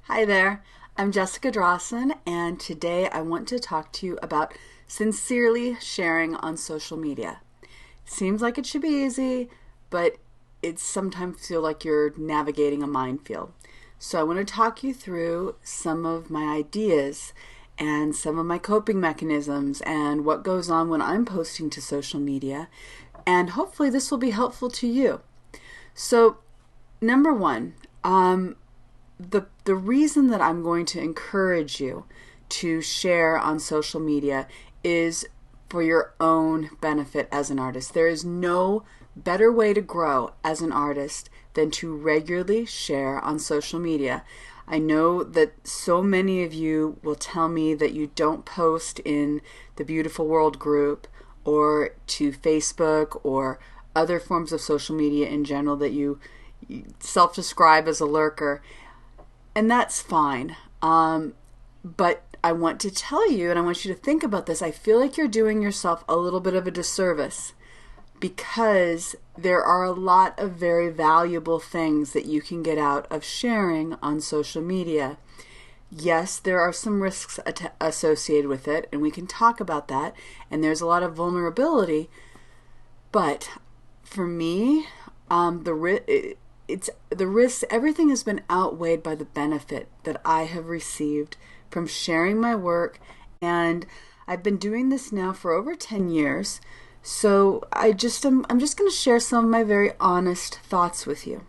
Hi there, I'm Jessica Drossin, and today I want to talk to you about sincerely sharing on social media. Seems like it should be easy, but it sometimes feels like you're navigating a minefield. So I want to talk you through some of my ideas and some of my coping mechanisms and what goes on when I'm posting to social media, and hopefully this will be helpful to you. So, number one, the reason that I'm going to encourage you to share on social media is for your own benefit as an artist. There is no better way to grow as an artist than to regularly share on social media. I know that so many of you will tell me that you don't post in the Beautiful World group or to Facebook or other forms of social media in general, that you self-describe as a lurker, and that's fine. But I want to tell you, and I want you to think about this, I feel like you're doing yourself a little bit of a disservice because there are a lot of very valuable things that you can get out of sharing on social media. Yes, there are some risks associated with it, and we can talk about that, and there's a lot of vulnerability, but for me, it's the risks. Everything has been outweighed by the benefit that I have received from sharing my work, and I've been doing this now for over 10 years. So I'm just going to share some of my very honest thoughts with you.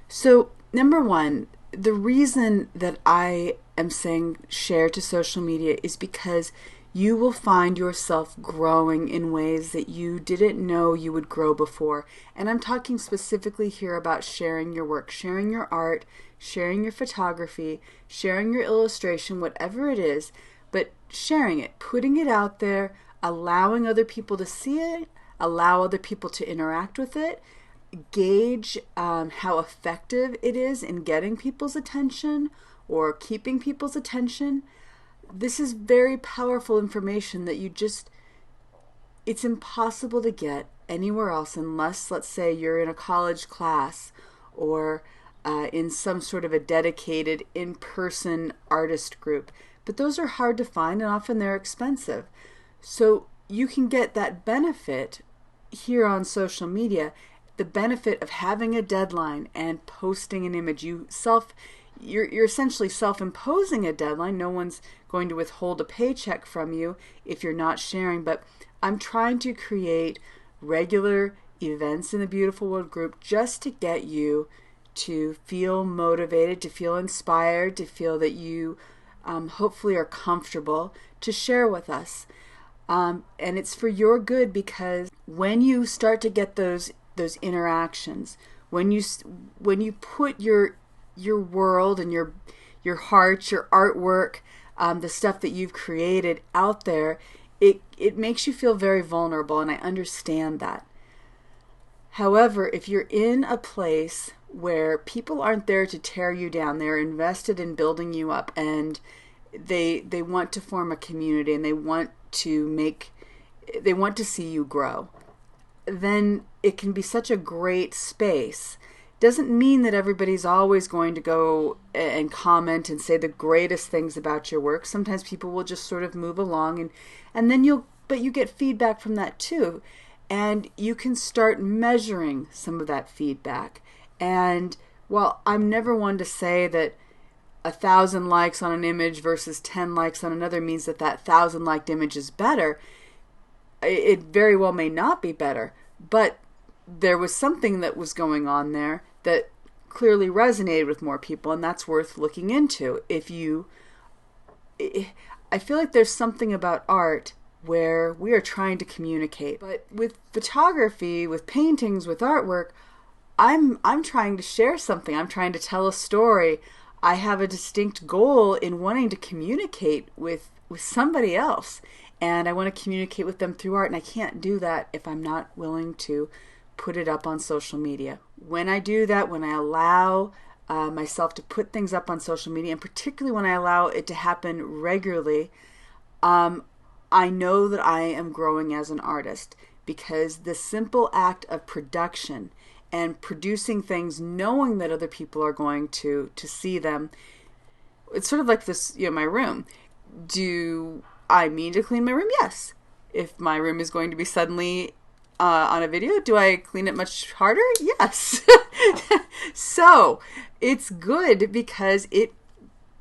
So, number one, the reason that I am saying share to social media is because you will find yourself growing in ways that you didn't know you would grow before. And I'm talking specifically here about sharing your work, sharing your art, sharing your photography, sharing your illustration, whatever it is, but sharing it, putting it out there, allowing other people to see it, allow other people to interact with it, gauge how effective it is in getting people's attention or keeping people's attention. This is very powerful information that it's impossible to get anywhere else unless, let's say, you're in a college class or in some sort of a dedicated in-person artist group. But those are hard to find, and often they're expensive. So you can get that benefit here on social media, the benefit of having a deadline and posting an image. You're essentially self-imposing a deadline. No one's going to withhold a paycheck from you if you're not sharing, but I'm trying to create regular events in the Beautiful World group just to get you to feel motivated, to feel inspired, to feel that you hopefully are comfortable to share with us. And it's for your good, because when you start to get those interactions, when you put your world and your heart, your artwork, the stuff that you've created out there, it makes you feel very vulnerable, and I understand that. However, if you're in a place where people aren't there to tear you down, they're invested in building you up, and they want to form a community, and they want to see you grow, then it can be such a great space. Doesn't mean that everybody's always going to go and comment and say the greatest things about your work. Sometimes people will just sort of move along, and then you get feedback from that too. And you can start measuring some of that feedback. And while I'm never one to say that 1,000 likes on an image versus 10 likes on another means that 1,000 liked image is better, it very well may not be better. But there was something that was going on there that clearly resonated with more people, and that's worth looking into. I feel like there's something about art where we are trying to communicate. But with photography, with paintings, with artwork, I'm trying to share something. I'm trying to tell a story. I have a distinct goal in wanting to communicate with somebody else, and I want to communicate with them through art, and I can't do that if I'm not willing to put it up on social media. When I do that, when I allow myself to put things up on social media, and particularly when I allow it to happen regularly, I know that I am growing as an artist, because the simple act of production and producing things knowing that other people are going to see them it's sort of like this, my room. Do I mean to clean my room? Yes. If my room is going to be suddenly on a video, do I clean it much harder? Yes. So it's good because it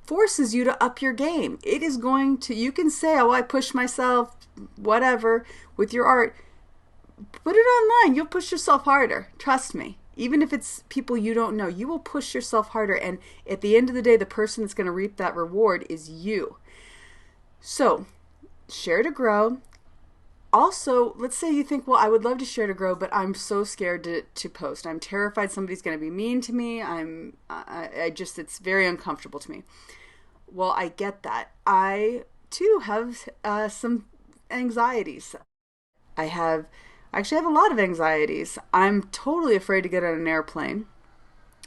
forces you to up your game. It is going to, you can say, oh, I push myself, whatever, with your art. Put it online. You'll push yourself harder. Trust me. Even if it's people you don't know, you will push yourself harder. And at the end of the day, the person that's going to reap that reward is you. So, share to grow. Also, let's say you think, well, I would love to share to grow, but I'm so scared to post. I'm terrified somebody's going to be mean to me. I just, it's very uncomfortable to me. Well, I get that. I, too, have some anxieties. I actually have a lot of anxieties. I'm totally afraid to get on an airplane.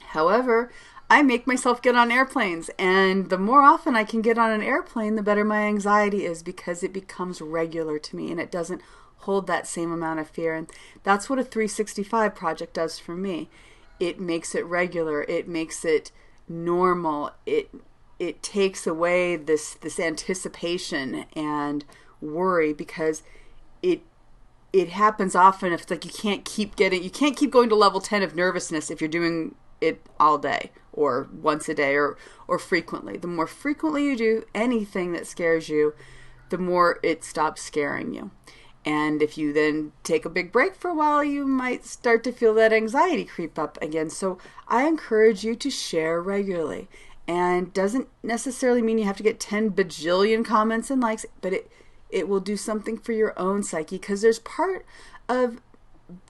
However, I make myself get on airplanes, and the more often I can get on an airplane, the better my anxiety is because it becomes regular to me and it doesn't hold that same amount of fear. And that's what a 365 project does for me. It makes it regular. It makes it normal. It takes away this anticipation and worry because it happens often. If it's like you can't keep going to level 10 of nervousness if you're doing it all day or once a day or frequently. The more frequently you do anything that scares you, the more it stops scaring you. And if you then take a big break for a while, you might start to feel that anxiety creep up again. So I encourage you to share regularly. And doesn't necessarily mean you have to get 10 bajillion comments and likes, but it will do something for your own psyche, because there's part of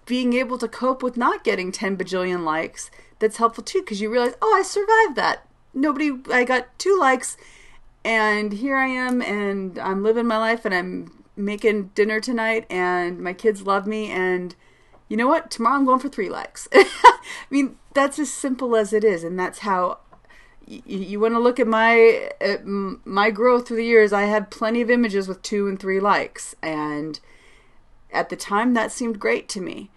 being able to cope with not getting 10 bajillion likes that's helpful too, because you realize, oh, I survived that. I got 2 likes, and here I am, and I'm living my life, and I'm making dinner tonight, and my kids love me, and you know what? Tomorrow I'm going for 3 likes. I mean, that's as simple as it is, and that's how you want to look at my growth through the years. I had plenty of images with 2 and 3 likes, and at the time that seemed great to me.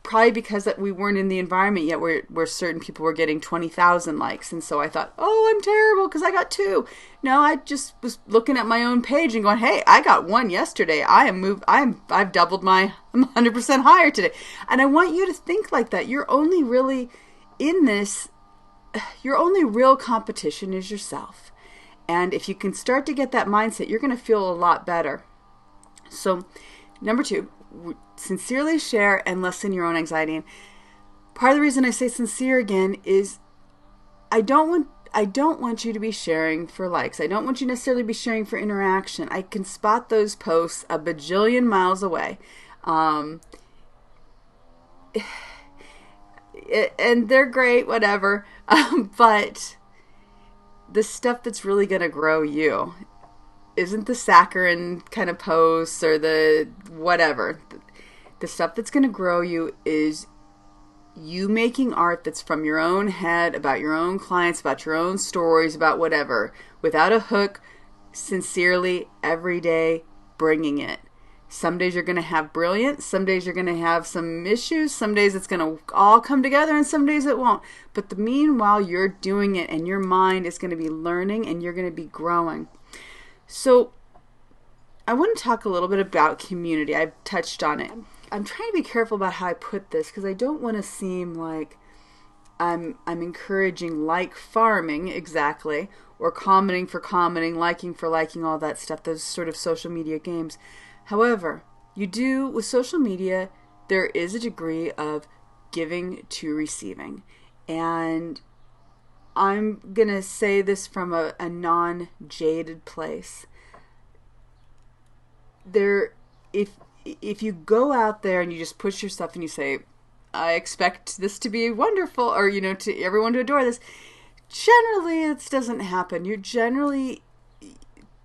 Probably because that we weren't in the environment yet where certain people were getting 20,000 likes, and so I thought, oh, I'm terrible because I got 2. No, I just was looking at my own page and going, hey, I got 1 yesterday. I've doubled I'm 100% higher today, and I want you to think like that. You're only really in this. Your only real competition is yourself. And if you can start to get that mindset, you're going to feel a lot better. So, number 2, sincerely share and lessen your own anxiety. And part of the reason I say sincere again is I don't want you to be sharing for likes. I don't want you necessarily to be sharing for interaction. I can spot those posts a bajillion miles away. And they're great, whatever. But the stuff that's really going to grow you isn't the saccharine kind of posts or the whatever. The stuff that's going to grow you is you making art that's from your own head, about your own clients, about your own stories, about whatever, without a hook, sincerely, every day, bringing it. Some days you're going to have brilliant, some days you're going to have some issues, some days it's going to all come together, and some days it won't. But meanwhile, you're doing it, and your mind is going to be learning, and you're going to be growing. So I want to talk a little bit about community. I've touched on it. I'm trying to be careful about how I put this, because I don't want to seem like I'm encouraging like farming exactly, or commenting for commenting, liking for liking, all that stuff, those sort of social media games. However, you do, with social media, there is a degree of giving to receiving. And I'm going to say this from a non-jaded place. If you go out there and you just push yourself and you say, I expect this to be wonderful, or, to everyone to adore this, generally it doesn't happen.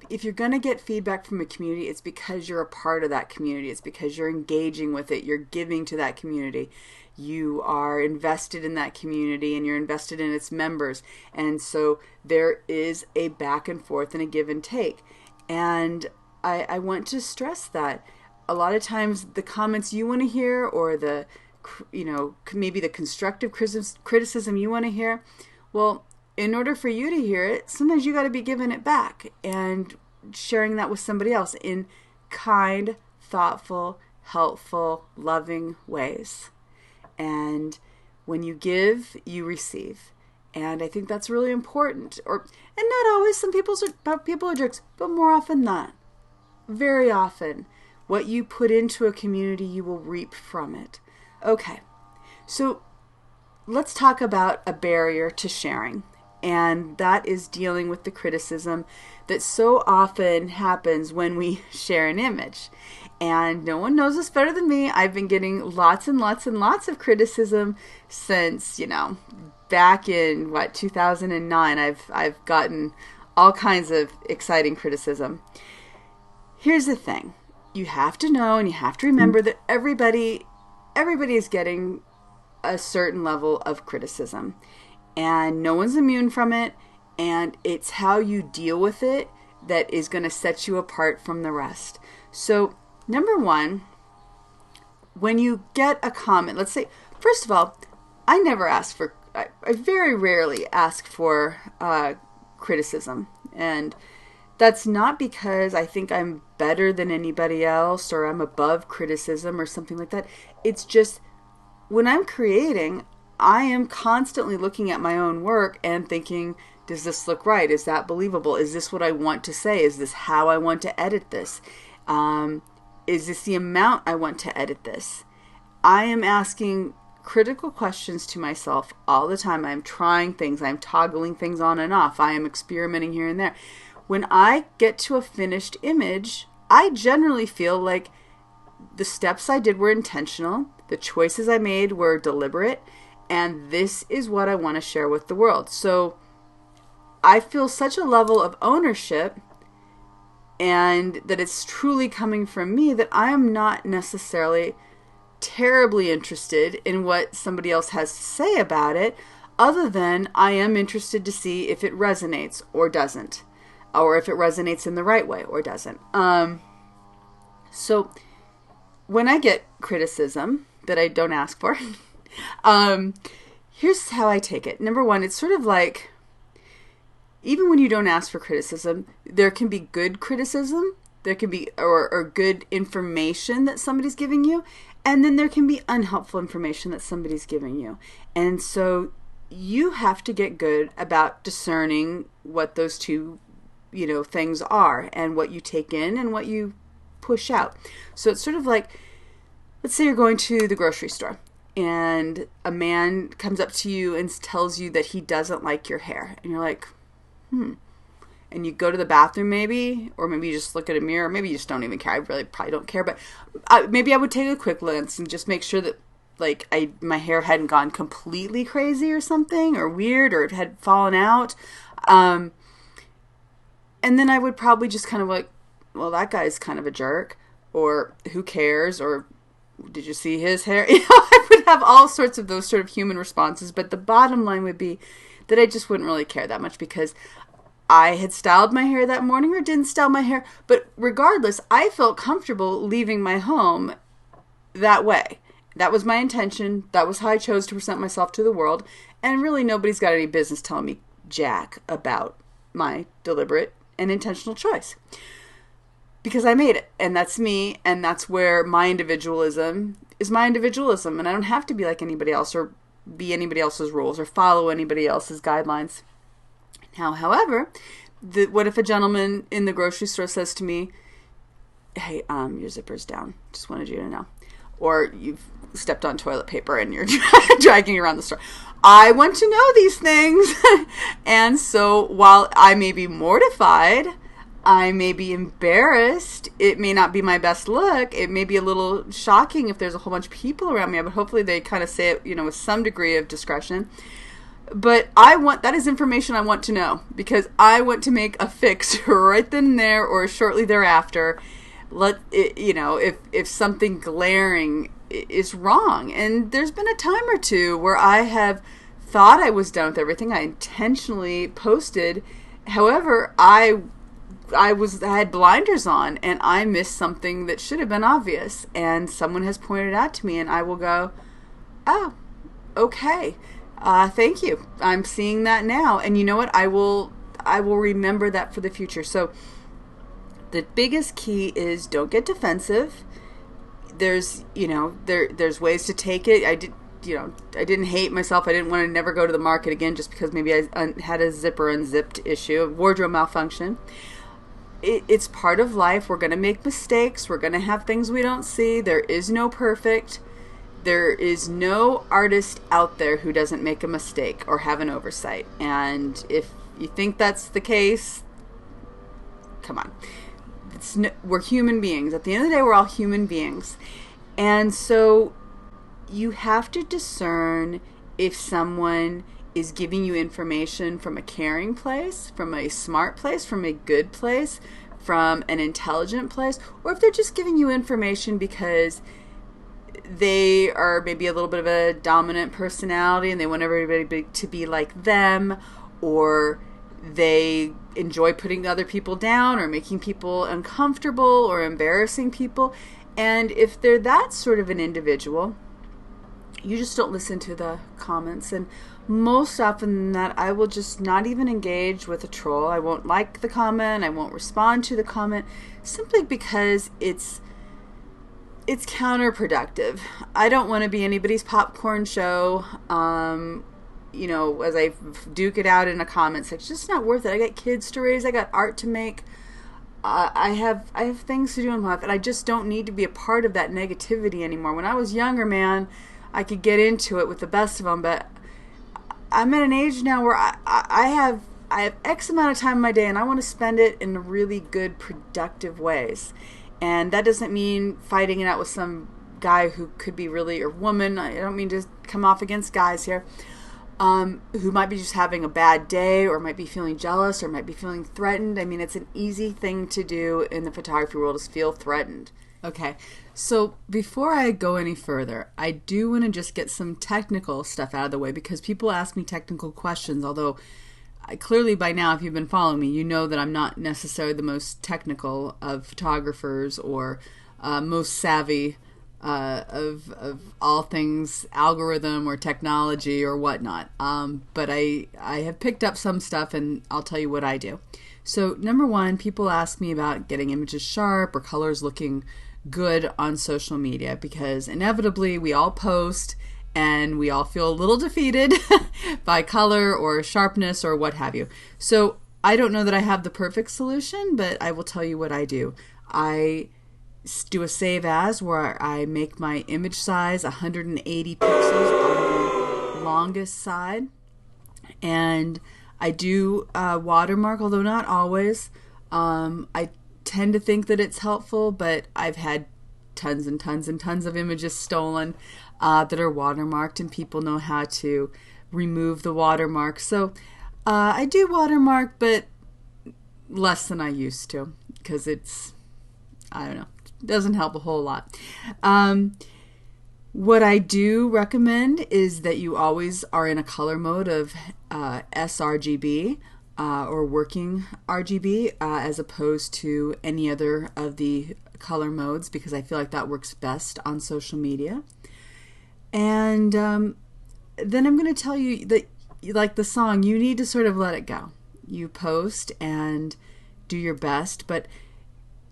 If you're going to get feedback from a community, it's because you're a part of that community. It's because you're engaging with it. You're giving to that community. You are invested in that community, and you're invested in its members. And so there is a back and forth and a give and take. And I want to stress that. A lot of times the comments you want to hear, or maybe the constructive criticism you want to hear, well, in order for you to hear it, sometimes you got to be giving it back and sharing that with somebody else in kind, thoughtful, helpful, loving ways. And when you give, you receive. And I think that's really important. And not always. Some people are jerks, but more often not. Very often, what you put into a community, you will reap from it. Okay, so let's talk about a barrier to sharing. And that is dealing with the criticism that so often happens when we share an image. And no one knows this better than me. I've been getting lots and lots and lots of criticism since, back in 2009. I've gotten all kinds of exciting criticism. Here's the thing. You have to know and you have to remember that everybody is getting a certain level of criticism. And no one's immune from it. And it's how you deal with it that is going to set you apart from the rest. So, number one, when you get a comment, let's say, first of all, I very rarely ask for criticism. And that's not because I think I'm better than anybody else or I'm above criticism or something like that. It's just when I'm creating, I am constantly looking at my own work and thinking, does this look right? Is that believable? Is this what I want to say? Is this how I want to edit this? Is this the amount I want to edit this? I am asking critical questions to myself all the time. I'm trying things. I'm toggling things on and off. I am experimenting here and there. When I get to a finished image, I generally feel like the steps I did were intentional. The choices I made were deliberate. And this is what I want to share with the world. So I feel such a level of ownership and that it's truly coming from me that I am not necessarily terribly interested in what somebody else has to say about it, other than I am interested to see if it resonates or doesn't, or if it resonates in the right way or doesn't. So when I get criticism that I don't ask for, here's how I take it. Number one, it's sort of like, even when you don't ask for criticism, there can be good criticism, there can be, or good information that somebody's giving you, and then there can be unhelpful information that somebody's giving you. And so you have to get good about discerning what those two, things are, and what you take in and what you push out. So it's sort of like, let's say you're going to the grocery store and a man comes up to you and tells you that he doesn't like your hair. And you're like, and you go to the bathroom maybe, or maybe you just look at a mirror, maybe you just don't even care. I really probably don't care, but maybe I would take a quick glance and just make sure that my hair hadn't gone completely crazy or something, or weird, or it had fallen out. And then I would probably just kind of like, well, that guy's kind of a jerk, or who cares, or did you see his hair? I would have all sorts of those sort of human responses, but the bottom line would be that I just wouldn't really care that much because I had styled my hair that morning or didn't style my hair. But regardless, I felt comfortable leaving my home that way. That was my intention. That was how I chose to present myself to the world. And really nobody's got any business telling me jack about my deliberate and intentional choice. Because I made it. And that's me. And that's where my individualism is my individualism. And I don't have to be like anybody else or be anybody else's rules or follow anybody else's guidelines. Now, however, what if a gentleman in the grocery store says to me, hey, your zipper's down. Just wanted you to know. Or you've stepped on toilet paper and you're dragging around the store. I want to know these things. And so while I may be mortified, I may be embarrassed. It may not be my best look. It may be a little shocking if there's a whole bunch of people around me, but hopefully they kind of say it, with some degree of discretion. But that is information I want to know because I want to make a fix right then and there or shortly thereafter. If something glaring is wrong. And there's been a time or two where I have thought I was done with everything. I intentionally posted. However, I had blinders on and I missed something that should have been obvious, and someone has pointed out to me and I will go, oh, okay. Thank you. I'm seeing that now, and you know what? I will remember that for the future. So the biggest key is don't get defensive. There's ways to take it. I didn't hate myself. I didn't want to never go to the market again just because maybe I had a zipper unzipped issue, a wardrobe malfunction. It's part of life. We're going to make mistakes. We're going to have things we don't see. There is no perfect. There is no artist out there who doesn't make a mistake or have an oversight. And if you think that's the case, come on. We're human beings. At the end of the day, we're all human beings. And so you have to discern if someone is giving you information from a caring place, from a smart place, from a good place, from an intelligent place, or if they're just giving you information because they are maybe a little bit of a dominant personality and they want everybody to be like them, or they enjoy putting other people down or making people uncomfortable or embarrassing people. And if they're that sort of an individual, you just don't listen to the comments. And most often than that, I will just not even engage with a troll. I won't like the comment. I won't respond to the comment simply because it's counterproductive. I don't want to be anybody's popcorn show. As I duke it out in a comment section, it's just not worth it. I got kids to raise. I got art to make. I have things to do in my life, and I just don't need to be a part of that negativity anymore. When I was younger, man, I could get into it with the best of them, but I'm at an age now where I have X amount of time in my day, and I want to spend it in really good, productive ways. And that doesn't mean fighting it out with some guy who could be really, or woman. I don't mean to come off against guys here. Who might be just having a bad day, or might be feeling jealous, or might be feeling threatened. I mean, it's an easy thing to do in the photography world, is feel threatened. Okay, so before I go any further, I do want to just get some technical stuff out of the way, because people ask me technical questions, although clearly by now, if you've been following me, you know that I'm not necessarily the most technical of photographers or most savvy of all things algorithm or technology or whatnot. But I have picked up some stuff, and I'll tell you what I do. So number one, people ask me about getting images sharp or colors looking good on social media, because inevitably we all post and we all feel a little defeated by color or sharpness or what have you. So I don't know that I have the perfect solution, but I will tell you what I do. I do a save as, where I make my image size 180 pixels on the longest side, and I do watermark, although not always. I tend to think that it's helpful, but I've had tons and tons and tons of images stolen that are watermarked, and people know how to remove the watermark. So I do watermark, but less than I used to, because I don't know, doesn't help a whole lot. What I do recommend is that you always are in a color mode of sRGB or working RGB as opposed to any other of the color modes, because I feel like that works best on social media. And then I'm going to tell you that, like the song, you need to sort of let it go. You post and do your best, but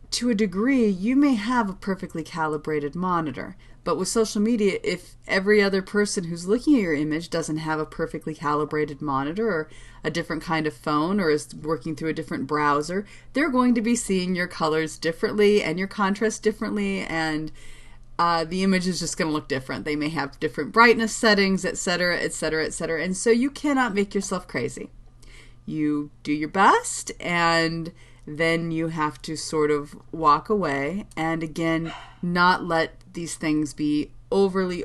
to a degree, you may have a perfectly calibrated monitor. But with social media, if every other person who's looking at your image doesn't have a perfectly calibrated monitor or a different kind of phone or is working through a different browser, they're going to be seeing your colors differently and your contrast differently, and the image is just going to look different. They may have different brightness settings, etc., etc., etc. And so you cannot make yourself crazy. You do your best, and then you have to sort of walk away, and again, not let these things be overly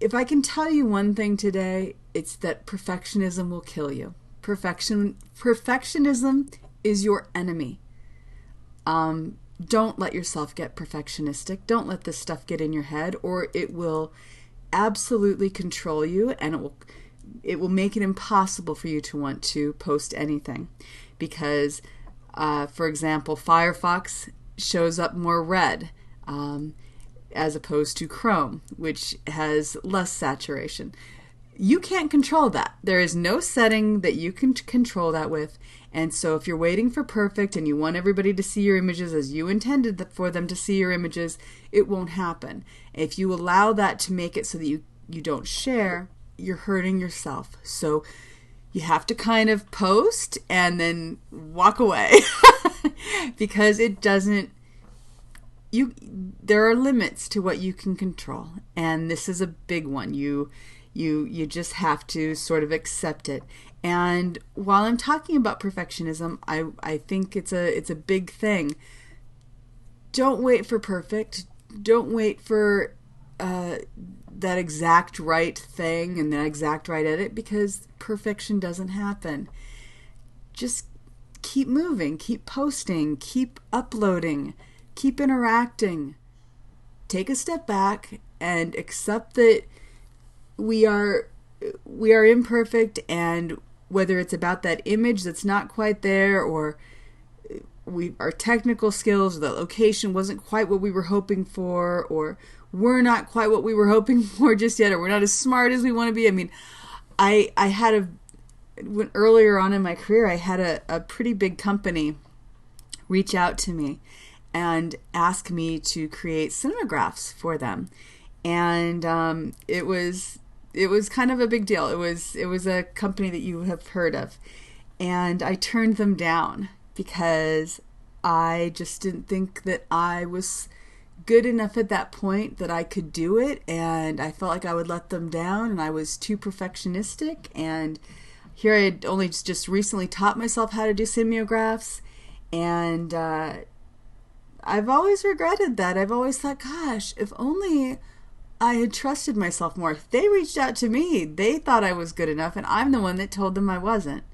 if I can tell you one thing today, it's that perfectionism will kill you. Perfectionism is your enemy. Don't let yourself get perfectionistic. Don't let this stuff get in your head, or it will absolutely control you, and it will make it impossible for you to want to post anything. Because, for example, Firefox shows up more red. as opposed to chrome, which has less saturation. You can't control that. There is no setting that you can control that with. And so if you're waiting for perfect and you want everybody to see your images as you intended for them to see your images, it won't happen. If you allow that to make it so that you don't share, you're hurting yourself. So you have to kind of post and then walk away because it doesn't, there are limits to what you can control. And this is a big one. You just have to sort of accept it. And while I'm talking about perfectionism, I think it's a big thing. Don't wait for perfect. Don't wait for that exact right thing and that exact right edit, because perfection doesn't happen. Just keep moving, keep posting, keep uploading, keep interacting. Take a step back and accept that we are imperfect, and whether it's about that image that's not quite there, or our technical skills, the location wasn't quite what we were hoping for, or we're not quite what we were hoping for just yet, or we're not as smart as we want to be. I mean, I had earlier on in my career, I had a pretty big company reach out to me and ask me to create cinemagraphs for them. And it was kind of a big deal. It was a company that you have heard of. And I turned them down because I just didn't think that I was good enough at that point that I could do it, and I felt like I would let them down, and I was too perfectionistic. And here I had only just recently taught myself how to do simiographs, and I've always regretted that. I've always thought, gosh, if only I had trusted myself more. If they reached out to me, they thought I was good enough, and I'm the one that told them I wasn't.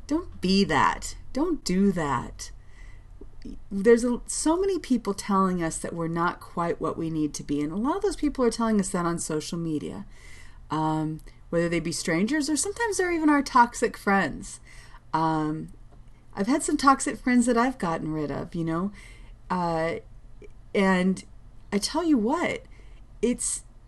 Don't be that. Don't do that. There's so many people telling us that we're not quite what we need to be, and a lot of those people are telling us that on social media, whether they be strangers or sometimes they're even our toxic friends. I've had some toxic friends that I've gotten rid of, and I tell you what,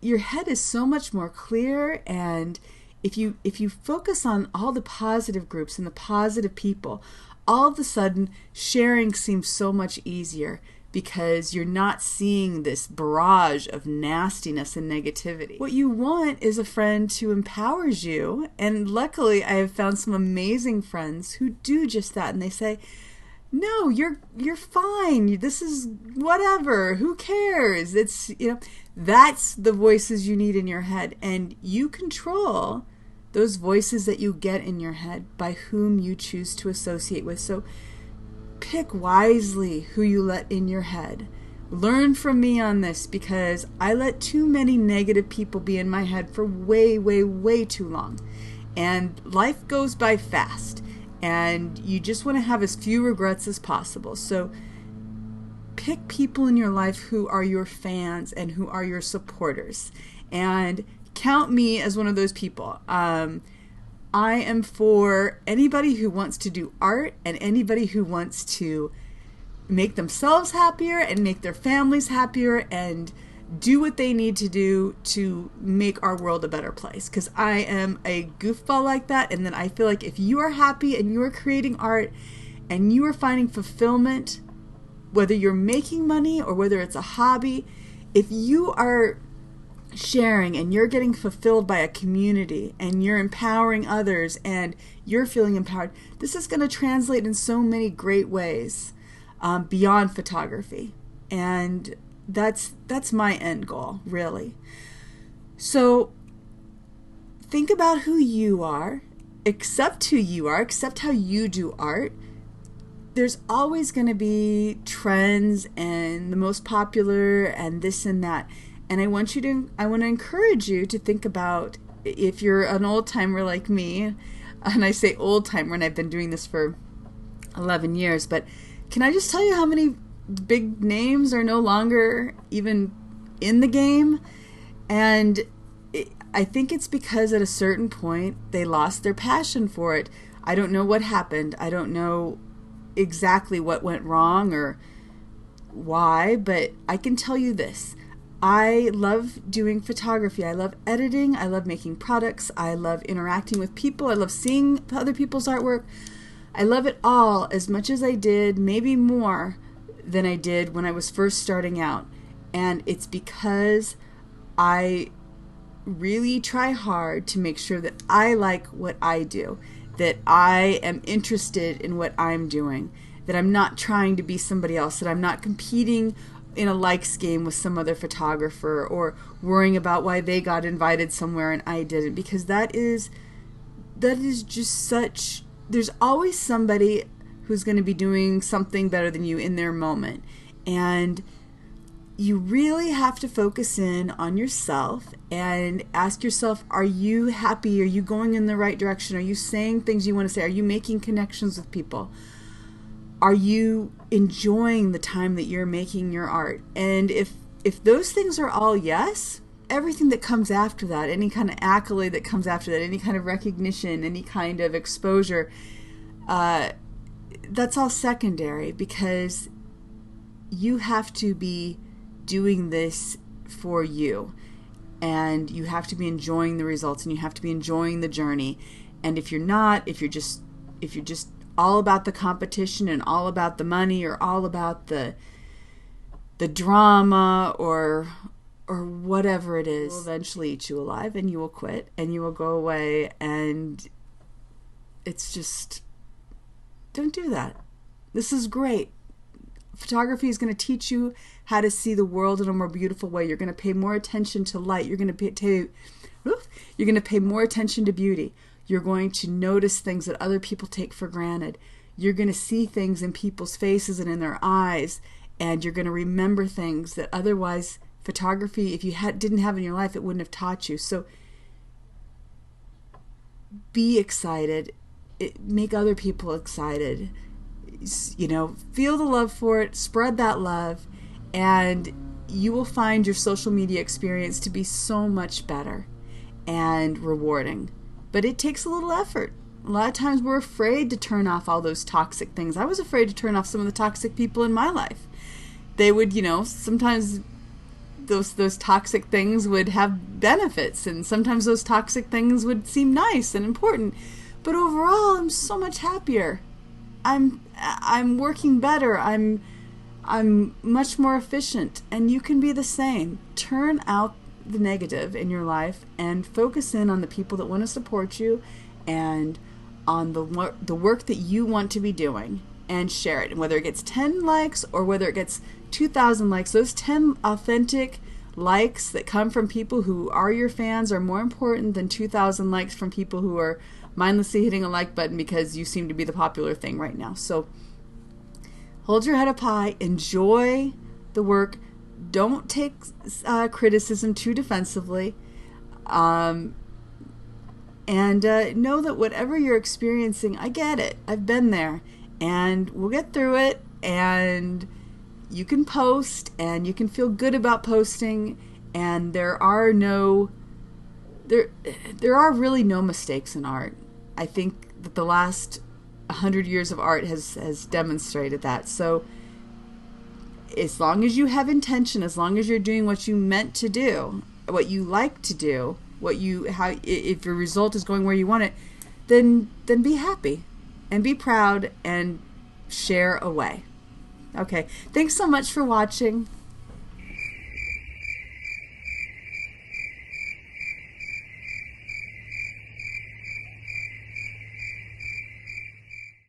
your head is so much more clear, and if you focus on all the positive groups and the positive people, all of a sudden sharing seems so much easier because you're not seeing this barrage of nastiness and negativity. What you want is a friend who empowers you, and luckily I have found some amazing friends who do just that, and they say, no, you're fine. This is whatever. Who cares? It's, that's the voices you need in your head, and you control those voices that you get in your head by whom you choose to associate with. So pick wisely who you let in your head. Learn from me on this, because I let too many negative people be in my head for way, way, way too long. And life goes by fast, and you just want to have as few regrets as possible. So pick people in your life who are your fans and who are your supporters. And count me as one of those people. I am for anybody who wants to do art and anybody who wants to make themselves happier and make their families happier and do what they need to do to make our world a better place. Because I am a goofball like that, and then I feel like if you are happy and you are creating art and you are finding fulfillment, whether you're making money or whether it's a hobby, if you are sharing and you're getting fulfilled by a community and you're empowering others and you're feeling empowered, this is going to translate in so many great ways beyond photography. And that's my end goal, really. So think about who you are, accept who you are, accept how you do art. There's always going to be trends and the most popular and this and that. And I want to encourage you to think about, if you're an old timer like me, and I say old timer and I've been doing this for 11 years, but can I just tell you how many big names are no longer even in the game? And I think it's because at a certain point they lost their passion for it. I don't know what happened. I don't know exactly what went wrong or why, but I can tell you this. I love doing photography. I love editing. I love making products. I love interacting with people. I love seeing other people's artwork. I love it all as much as I did, maybe more than I did when I was first starting out. And it's because I really try hard to make sure that I like what I do, that I am interested in what I'm doing, that I'm not trying to be somebody else, that I'm not competing in a likes game with some other photographer or worrying about why they got invited somewhere and I didn't, because that is just such, there's always somebody who's going to be doing something better than you in their moment. And you really have to focus in on yourself and ask yourself, are you happy? Are you going in the right direction? Are you saying things you want to say? Are you making connections with people? Are you enjoying the time that you're making your art? And if those things are all yes, everything that comes after that, any kind of accolade that comes after that, any kind of recognition, any kind of exposure, that's all secondary, because you have to be doing this for you, and you have to be enjoying the results, and you have to be enjoying the journey. And if you're not, if you're just all about the competition and all about the money or all about the drama or whatever it is, it will eventually eat you alive, and you will quit and you will go away. And it's just, don't do that. This is great. Photography is going to teach you how to see the world in a more beautiful way. You're going to pay more attention to light. You're going to pay more attention to beauty. You're going to notice things that other people take for granted. You're going to see things in people's faces and in their eyes, and you're going to remember things that otherwise photography, if you didn't have in your life, it wouldn't have taught you. So be excited. Make other people excited. Feel the love for it, spread that love, and you will find your social media experience to be so much better and rewarding. But it takes a little effort. A lot of times we're afraid to turn off all those toxic things. I was afraid to turn off some of the toxic people in my life. They would, sometimes those toxic things would have benefits, and sometimes those toxic things would seem nice and important. But overall, I'm so much happier. I'm working better. I'm much more efficient, and you can be the same. Turn out the negative in your life and focus in on the people that want to support you and on the work that you want to be doing, and share it. And whether it gets 10 likes or whether it gets 2,000 likes, those 10 authentic likes that come from people who are your fans are more important than 2,000 likes from people who are mindlessly hitting a like button because you seem to be the popular thing right now. So hold your head up high, enjoy the work, don't take criticism too defensively, and know that whatever you're experiencing, I get it, I've been there, and we'll get through it, and you can post, and you can feel good about posting, and there are really no mistakes in art. I think that the last 100 years of art has demonstrated that. So as long as you have intention, as long as you're doing what you meant to do, what you like to do, if your result is going where you want it, then be happy and be proud and share away. Okay, thanks so much for watching.